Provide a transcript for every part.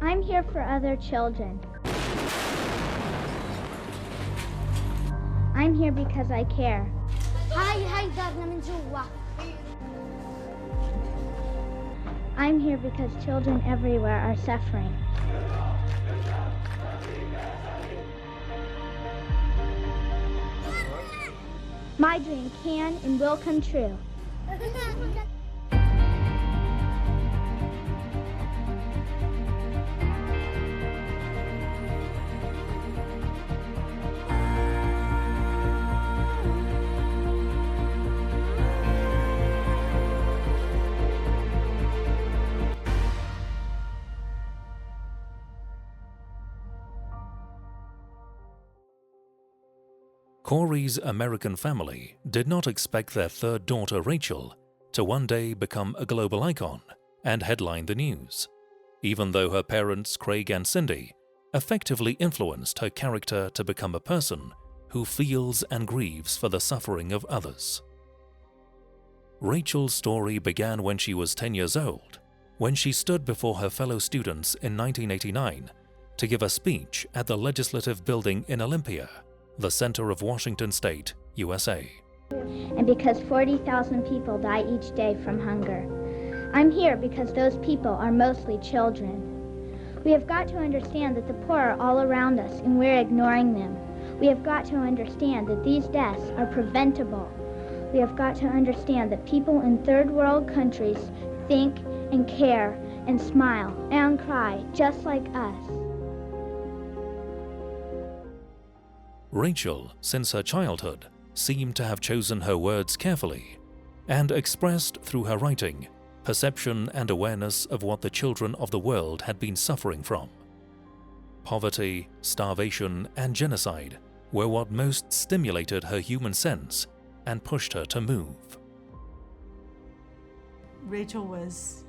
I'm here for other children. I'm here because I care. هاي دارنا من جوا. I'm here because children everywhere are suffering. My dream can and will come true. Corey's American family did not expect their third daughter, Rachel, to one day become a global icon and headline the news, even though her parents, Craig and Cindy, effectively influenced her character to become a person who feels and grieves for the suffering of others. Rachel's story began when she was 10 years old, when she stood before her fellow students in 1989 to give a speech at the Legislative Building in Olympia, the center of Washington State, USA. And because 40,000 people die each day from hunger. I'm here because those people are mostly children. We have got to understand that the poor are all around us and we're ignoring them. We have got to understand that these deaths are preventable. We have got to understand that people in third world countries think and care and smile and cry just like us. Rachel, since her childhood, seemed to have chosen her words carefully and expressed through her writing perception and awareness of what the children of the world had been suffering from. Poverty, starvation, and genocide were what most stimulated her human sense and pushed her to move. Rachel was,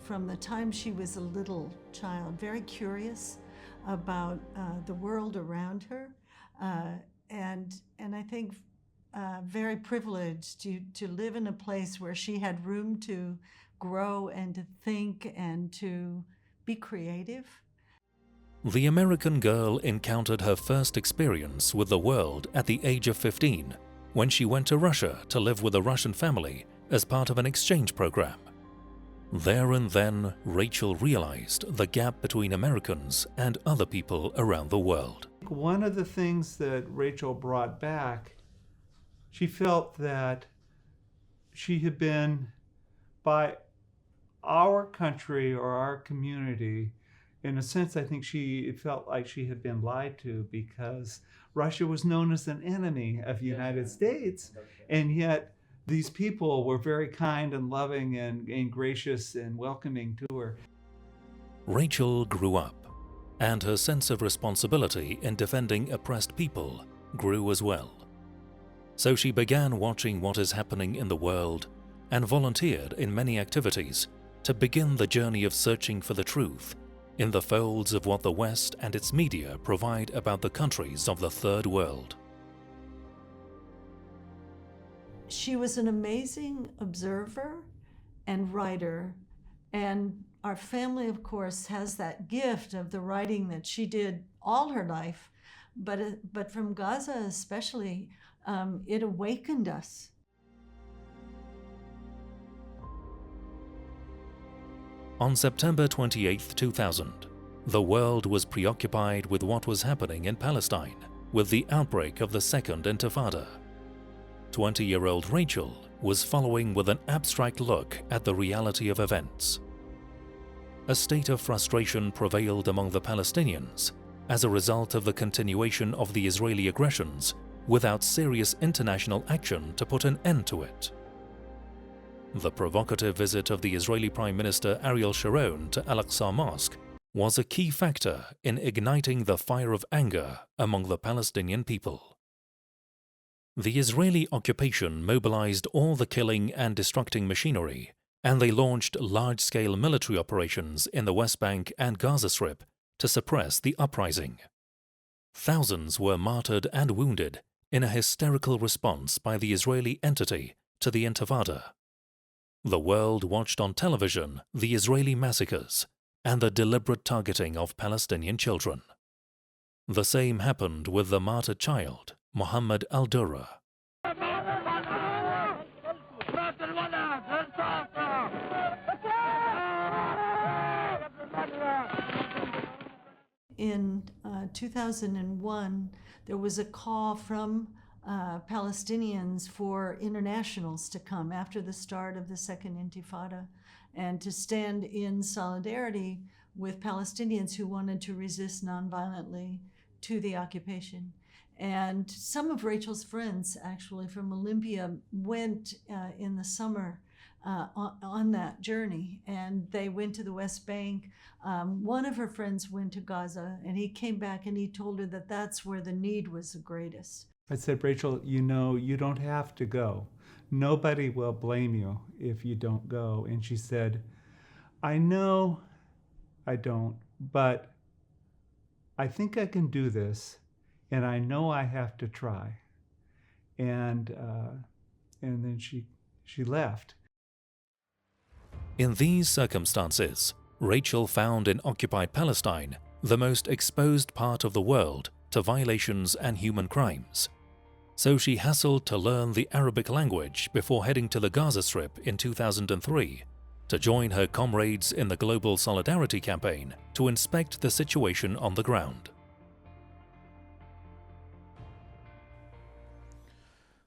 from the time she was a little child, very curious about the world around her, and I think very privileged to live in a place where she had room to grow and to think and to be creative. The American girl encountered her first experience with the world at the age of 15 when she went to Russia to live with a Russian family as part of an exchange program. There and then, Rachel realized the gap between Americans and other people around the world. One of the things that Rachel brought back, she felt that she had been, by our country or our community, in a sense, I think it felt like she had been lied to, because Russia was known as an enemy of the United States, and yet these people were very kind and loving and gracious and welcoming to her. Rachel grew up, and her sense of responsibility in defending oppressed people grew as well. So she began watching what is happening in the world and volunteered in many activities to begin the journey of searching for the truth in the folds of what the West and its media provide about the countries of the Third World. She was an amazing observer and writer, and our family, of course, has that gift of the writing that she did all her life, but from Gaza especially, it awakened us. On September 28, 2000, the world was preoccupied with what was happening in Palestine with the outbreak of the Second Intifada. 20-year-old Rachel was following with an abstract look at the reality of events. A state of frustration prevailed among the Palestinians as a result of the continuation of the Israeli aggressions without serious international action to put an end to it. The provocative visit of the Israeli Prime Minister Ariel Sharon to Al-Aqsa Mosque was a key factor in igniting the fire of anger among the Palestinian people. The Israeli occupation mobilized all the killing and destructing machinery, and they launched large-scale military operations in the West Bank and Gaza Strip to suppress the uprising. Thousands were martyred and wounded in a hysterical response by the Israeli entity to the Intifada. The world watched on television the Israeli massacres and the deliberate targeting of Palestinian children. The same happened with the martyred child, Muhammad al-Dura. In 2001, there was a call from Palestinians for internationals to come after the start of the Second Intifada and to stand in solidarity with Palestinians who wanted to resist nonviolently to the occupation. And some of Rachel's friends, actually from Olympia, went in the summer on that journey, and they went to the West Bank. One of her friends went to Gaza, and he came back and he told her that that's where the need was the greatest. I said, Rachel, you know, you don't have to go. Nobody will blame you if you don't go. And she said, I know I don't, but I think I can do this, and I know I have to try. And then she left. In these circumstances, Rachel found in occupied Palestine the most exposed part of the world to violations and human crimes. So she hassled to learn the Arabic language before heading to the Gaza Strip in 2003 to join her comrades in the Global Solidarity Campaign to inspect the situation on the ground.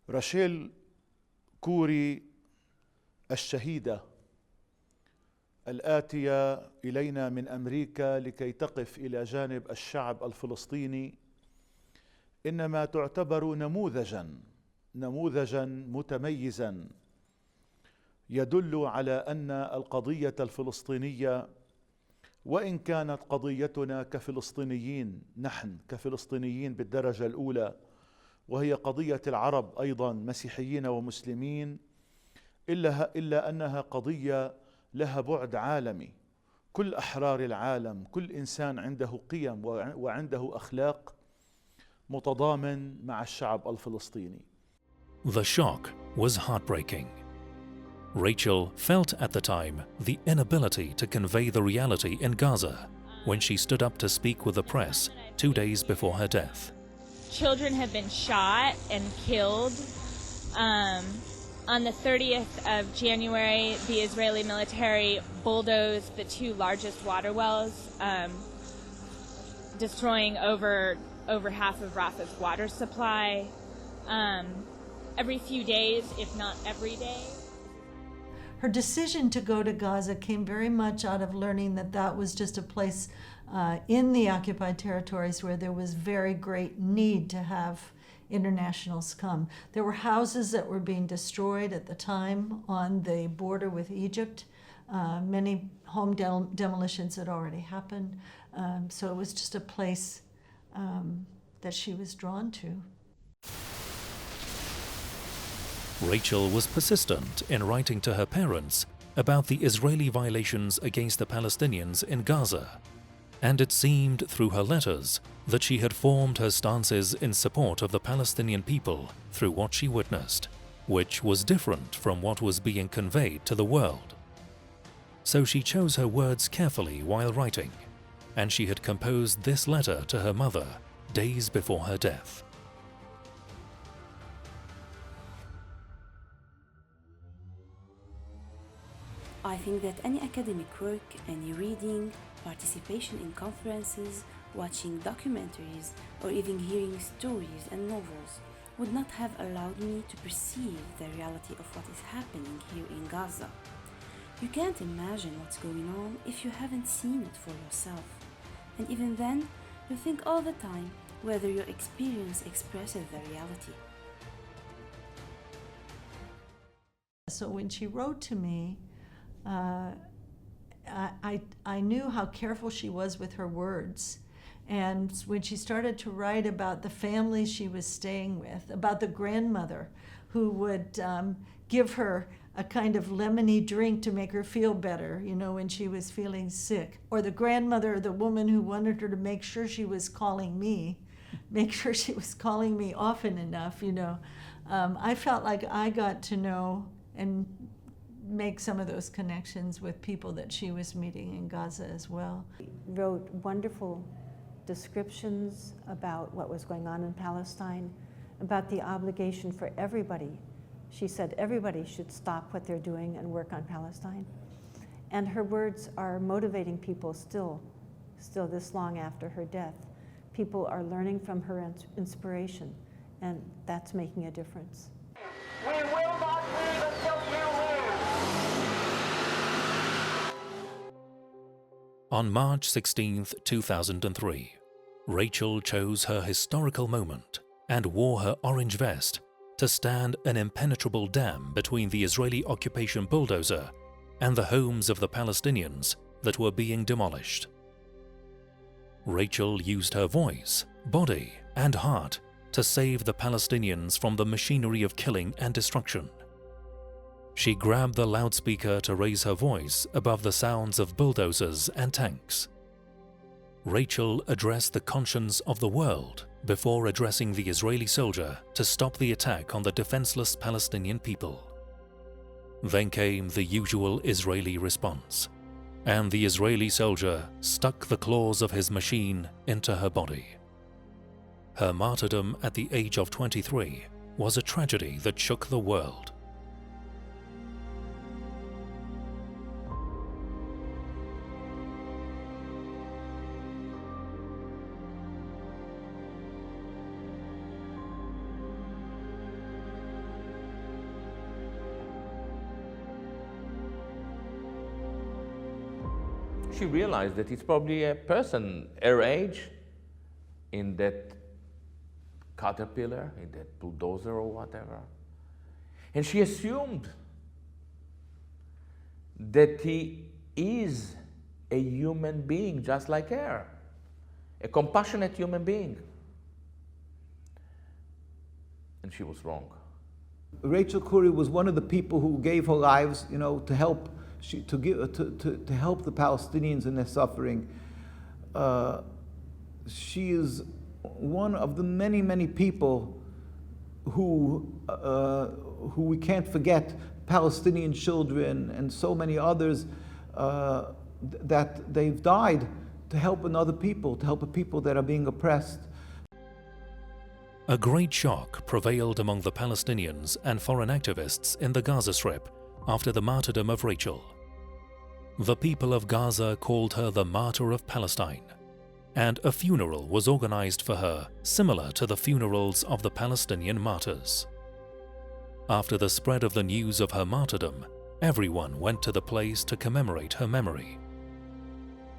ريتشل كوري الشهيدة الآتية إلينا من أمريكا لكي تقف إلى جانب الشعب الفلسطيني إنما تعتبر نموذجاً متميزاً يدل على أن القضية الفلسطينية، وإن كانت قضيتنا كفلسطينيين، نحن كفلسطينيين بالدرجة الأولى، وهي قضية العرب أيضاً مسيحيين ومسلمين، إلا أنها قضية لها بعد عالمي. كل أحرار العالم، كل إنسان عنده قيم وعنده أخلاق متضامن مع الشعب الفلسطيني. The shock was heartbreaking. Rachel felt at the time the inability to convey the reality in Gaza when she stood up to speak with the press 2 days before her death. Children have been shot and killed. On the 30th of January, the Israeli military bulldozed the 2 largest water wells, destroying over half of Rafah's water supply. Every few days, if not every day. Her decision to go to Gaza came very much out of learning that that was just a place in the occupied territories where there was very great need to have internationals come. There were houses that were being destroyed at the time on the border with Egypt. Many home demolitions had already happened. So it was just a place that she was drawn to. Rachel was persistent in writing to her parents about the Israeli violations against the Palestinians in Gaza, and it seemed through her letters that she had formed her stances in support of the Palestinian people through what she witnessed, which was different from what was being conveyed to the world. So she chose her words carefully while writing, and she had composed this letter to her mother days before her death. I think that any academic work, any reading, participation in conferences, watching documentaries, or even hearing stories and novels would not have allowed me to perceive the reality of what is happening here in Gaza. You can't imagine what's going on if you haven't seen it for yourself. And even then, you think all the time whether your experience expresses the reality. So when she wrote to me, I knew how careful she was with her words. And when she started to write about the family she was staying with, about the grandmother who would give her a kind of lemony drink to make her feel better, you know, when she was feeling sick, or the grandmother, the woman who wanted her to make sure she was calling me often enough, you know, I felt like I got to know and make some of those connections with people that she was meeting in Gaza as well. Wrote wonderful descriptions about what was going on in Palestine, about the obligation for everybody. She said everybody should stop what they're doing and work on Palestine. And her words are motivating people still this long after her death. People are learning from her inspiration, and that's making a difference. We will not leave until you leave. On March 16th, 2003, Rachel chose her historical moment and wore her orange vest to stand an impenetrable dam between the Israeli occupation bulldozer and the homes of the Palestinians that were being demolished. Rachel used her voice, body, and heart to save the Palestinians from the machinery of killing and destruction. She grabbed the loudspeaker to raise her voice above the sounds of bulldozers and tanks. Rachel addressed the conscience of the world before addressing the Israeli soldier to stop the attack on the defenseless Palestinian people. Then came the usual Israeli response, and the Israeli soldier stuck the claws of his machine into her body. Her martyrdom at the age of 23 was a tragedy that shook the world. She realized that it's probably a person her age in that caterpillar, in that bulldozer or whatever. And she assumed that he is a human being just like her, a compassionate human being. And she was wrong. Rachel Corrie was one of the people who gave her lives, to help to help the Palestinians in their suffering. She is one of the many, many people who we can't forget, Palestinian children and so many others, that they've died to help another people, to help a people that are being oppressed. A great shock prevailed among the Palestinians and foreign activists in the Gaza Strip after the martyrdom of Rachel. The people of Gaza called her the Martyr of Palestine, and a funeral was organized for her similar to the funerals of the Palestinian martyrs. After the spread of the news of her martyrdom, everyone went to the place to commemorate her memory.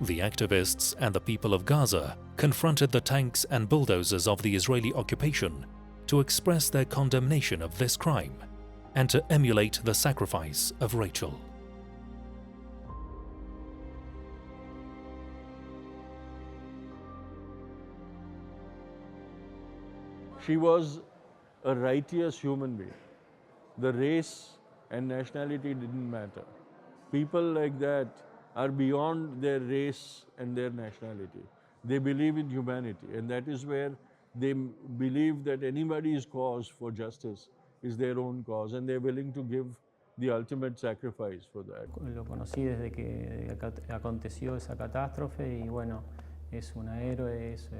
The activists and the people of Gaza confronted the tanks and bulldozers of the Israeli occupation to express their condemnation of this crime and to emulate the sacrifice of Rachel. She was a righteous human being. The race and nationality didn't matter. People like that are beyond their race and their nationality. They believe in humanity, and that is where they believe that anybody's cause for justice is their own cause, and they're willing to give the ultimate sacrifice for that. Lo conocí desde que aconteció esa catástrofe y bueno, es una héroe, es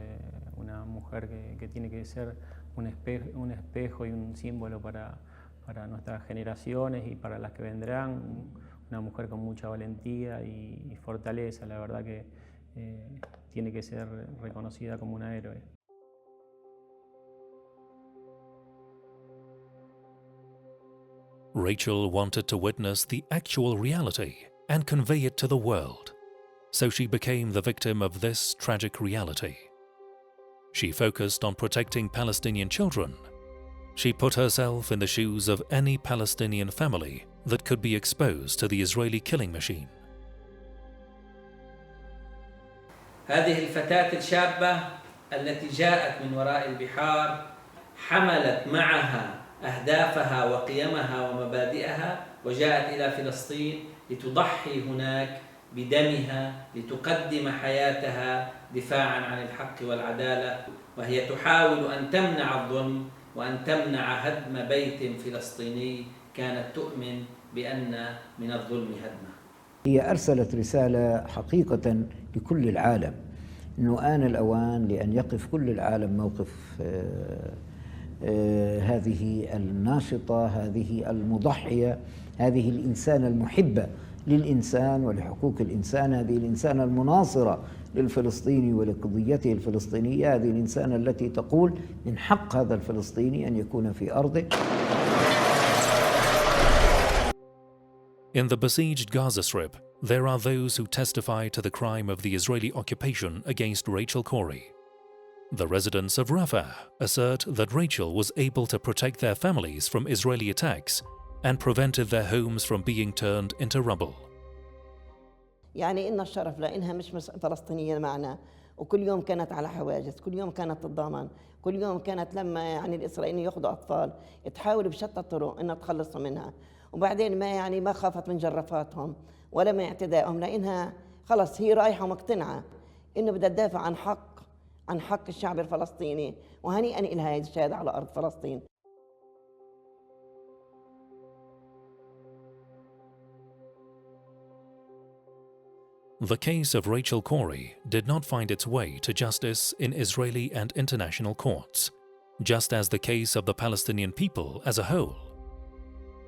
una mujer que tiene que ser un espejo y un símbolo para nuestras generaciones y para las que vendrán. Una mujer con mucha valentía y fortaleza, la verdad que tiene que ser reconocida como una héroe. Rachel wanted to witness the actual reality and convey it to the world, so she became the victim of this tragic reality. She focused on protecting Palestinian children. She put herself in the shoes of any Palestinian family that could be exposed to the Israeli killing machine. هذه الفتاة الشابة التي جاءت من وراء البحار حملت معها أهدافها وقيمها ومبادئها وجاءت إلى فلسطين لتضحي هناك بدمها لتقدم حياتها دفاعاً عن الحق والعدالة، وهي تحاول أن تمنع الظلم وأن تمنع هدم بيت فلسطيني كانت تؤمن بأن من الظلم هدمة. هي أرسلت رسالة حقيقة لكل العالم أنه آن الأوان لأن يقف كل العالم موقف هذه الناشطة، هذه المضحية، هذه الإنسانة المحبة للإنسان ولحقوق الإنسان، هذه الإنسانة المناصرة للفلسطيني ولقضيته الفلسطينية، هذه الإنسانة التي تقول من حق هذا الفلسطيني أن يكون في أرضه. In the besieged Gaza Strip, there are those who testify to the crime of the Israeli occupation against Rachel Corey. The residents of Rafah assert that Rachel was able to protect their families from Israeli attacks and prevented their homes from being turned into rubble. يعني إن الشرف لأنها مش فلسطينية معنا، وكل يوم كانت على حواجز، كل يوم كانت تتضامن، كل يوم كانت لما يعني الإسرائيليين يأخذوا أطفال تحاول بشتى الطرق إنها تخلصوا منها، وبعدين ما خافت من جرافاتهم ولا من اعتدائهم، لأنها خلص هي رايحة ومقتنعة إنه بدها تدافع عن حق الشعب الفلسطيني، وهنيئا لها الشهادة على أرض فلسطين. The case of Rachel Corey did not find its way to justice in Israeli and international courts, just as the case of the Palestinian people as a whole.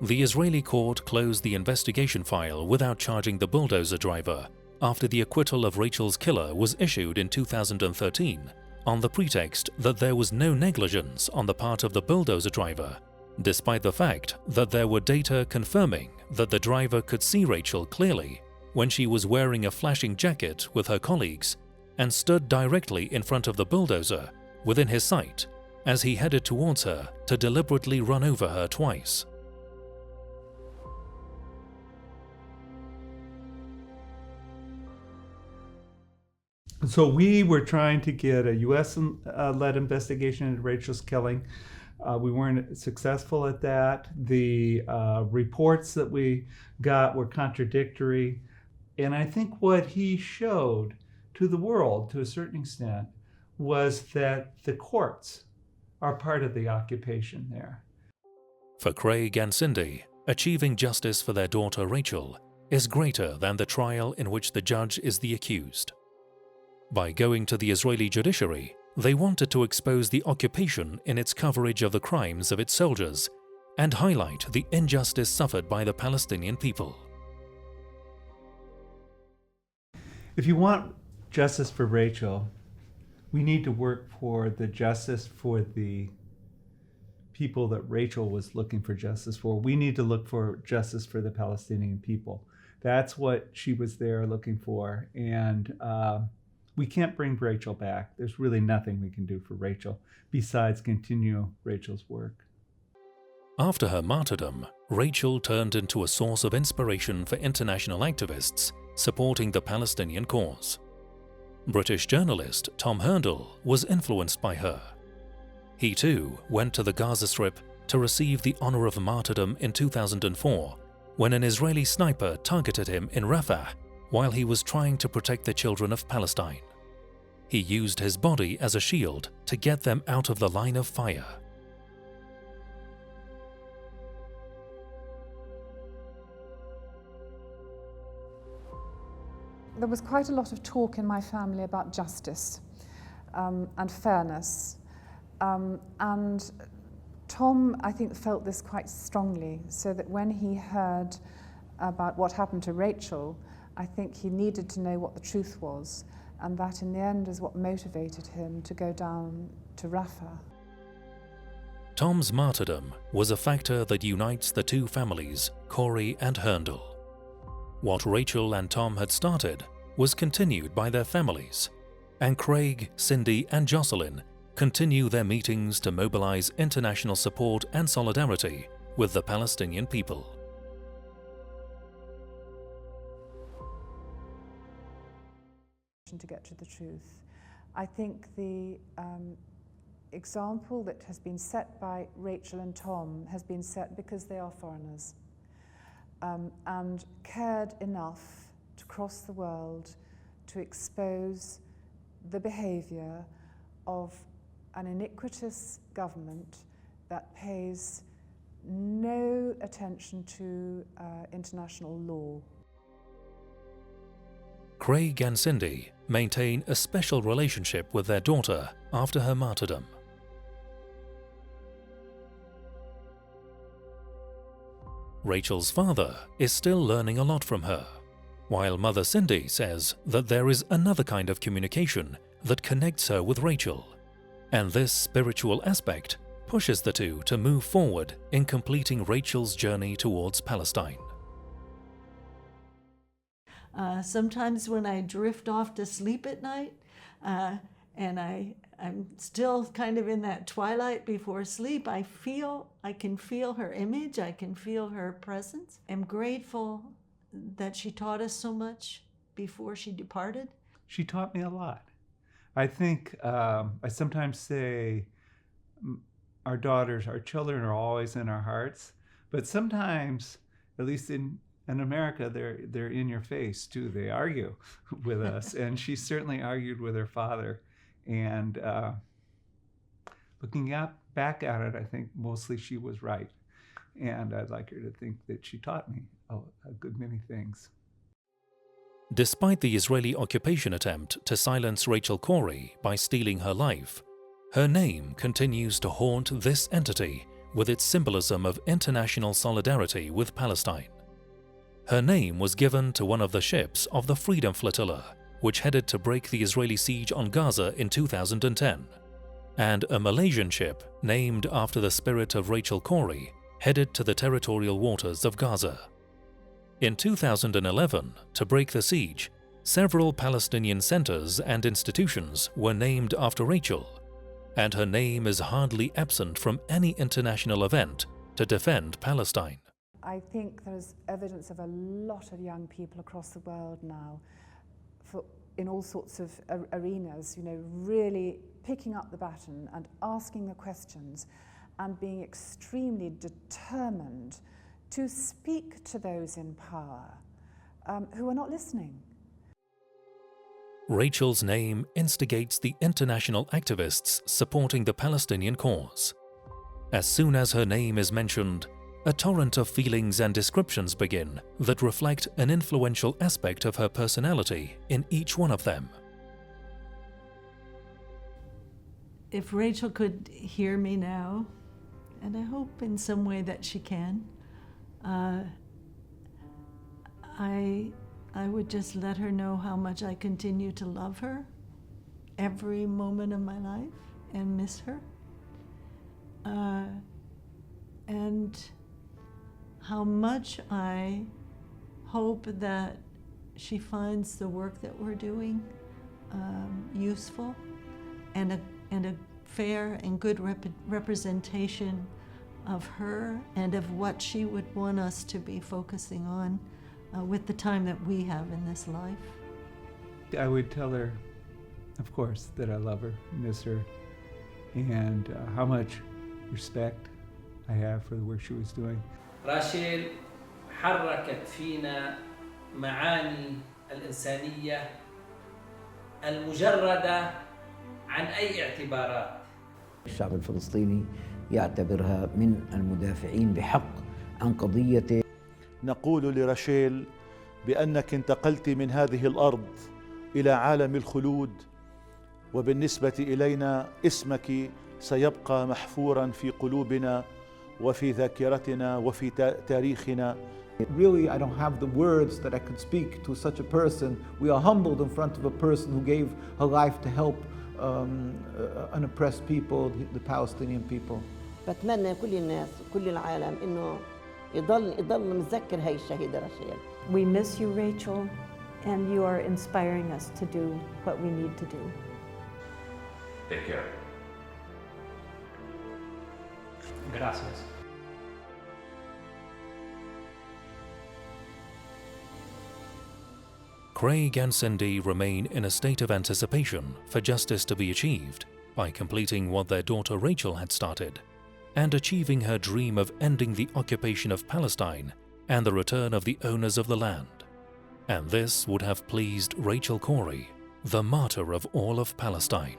The Israeli court closed the investigation file without charging the bulldozer driver after the acquittal of Rachel's killer was issued in 2013 on the pretext that there was no negligence on the part of the bulldozer driver, despite the fact that there were data confirming that the driver could see Rachel clearly when she was wearing a flashing jacket with her colleagues and stood directly in front of the bulldozer within his sight as he headed towards her to deliberately run over her twice. So we were trying to get a U.S.-led investigation into Rachel's killing. We weren't successful at that. The reports that we got were contradictory. And I think what he showed to the world, to a certain extent, was that the courts are part of the occupation there. For Craig and Cindy, achieving justice for their daughter Rachel is greater than the trial in which the judge is the accused. By going to the Israeli judiciary, they wanted to expose the occupation in its coverage of the crimes of its soldiers and highlight the injustice suffered by the Palestinian people. If you want justice for Rachel, we need to work for the justice for the people that Rachel was looking for justice for. We need to look for justice for the Palestinian people. That's what she was there looking for. And we can't bring Rachel back. There's really nothing we can do for Rachel besides continue Rachel's work. After her martyrdom, Rachel turned into a source of inspiration for international activists supporting the Palestinian cause. British journalist Tom Herndl was influenced by her. He too went to the Gaza Strip to receive the honor of martyrdom in 2004 when an Israeli sniper targeted him in Rafah while he was trying to protect the children of Palestine. He used his body as a shield to get them out of the line of fire. There was quite a lot of talk in my family about justice and fairness. And Tom, I think, felt this quite strongly, so that when he heard about what happened to Rachel, I think he needed to know what the truth was, and that in the end is what motivated him to go down to Rafah. Tom's martyrdom was a factor that unites the two families, Corey and Herndl. What Rachel and Tom had started was continued by their families, and Craig, Cindy and Jocelyn continue their meetings to mobilize international support and solidarity with the Palestinian people. To get to the truth. I think the example that has been set by Rachel and Tom has been set because they are foreigners and cared enough to cross the world to expose the behaviour of an iniquitous government that pays no attention to international law. Craig and Cindy maintain a special relationship with their daughter after her martyrdom. Rachel's father is still learning a lot from her, while Mother Cindy says that there is another kind of communication that connects her with Rachel, and this spiritual aspect pushes the two to move forward in completing Rachel's journey towards Palestine. Sometimes when I drift off to sleep at night, and I'm still kind of in that twilight before sleep, I can feel her image, I can feel her presence. I'm grateful that she taught us so much before she departed. She taught me a lot. I think I sometimes say our daughters, our children are always in our hearts, but sometimes, at least in America, they're in your face too. They argue with us, and she certainly argued with her father. And looking back at it, I think mostly she was right. And I'd like her to think that she taught me a good many things. Despite the Israeli occupation attempt to silence Rachel Corey by stealing her life, her name continues to haunt this entity with its symbolism of international solidarity with Palestine. Her name was given to one of the ships of the Freedom Flotilla, which headed to break the Israeli siege on Gaza in 2010, and a Malaysian ship named after the spirit of Rachel Corey headed to the territorial waters of Gaza. In 2011, to break the siege, several Palestinian centers and institutions were named after Rachel, and her name is hardly absent from any international event to defend Palestine. I think there's evidence of a lot of young people across the world now, in all sorts of arenas, really picking up the baton and asking the questions and being extremely determined to speak to those in power who are not listening. Rachel's name instigates the international activists supporting the Palestinian cause. As soon as her name is mentioned, a torrent of feelings and descriptions begin that reflect an influential aspect of her personality in each one of them. If Rachel could hear me now, and I hope in some way that she can, I would just let her know how much I continue to love her every moment of my life and miss her. And how much I hope that she finds the work that we're doing useful and a fair and good representation of her and of what she would want us to be focusing on with the time that we have in this life. I would tell her, of course, that I love her, miss her, and how much respect I have for the work she was doing. راشيل حركت فينا معاني الإنسانية المجردة عن أي اعتبارات. الشعب الفلسطيني يعتبرها من المدافعين بحق عن قضيته. نقول لراشيل بأنك انتقلت من هذه الأرض إلى عالم الخلود، وبالنسبة إلينا اسمك سيبقى محفوراً في قلوبنا وفي ذاكرتنا وفي تاريخنا. Really, I don't have the words that I could speak to such a person. We are humbled in front of a person who gave her life to help unoppressed people, the Palestinian people. بتمنى كل الناس وكل العالم إنه يضل متذكر هاي الشهيدة راشيل. We miss you, Rachel, and you are inspiring us to do what we need to do. Take care. Gracias. Craig and Cindy remain in a state of anticipation for justice to be achieved by completing what their daughter Rachel had started and achieving her dream of ending the occupation of Palestine and the return of the owners of the land. And this would have pleased Rachel Corey, the martyr of all of Palestine.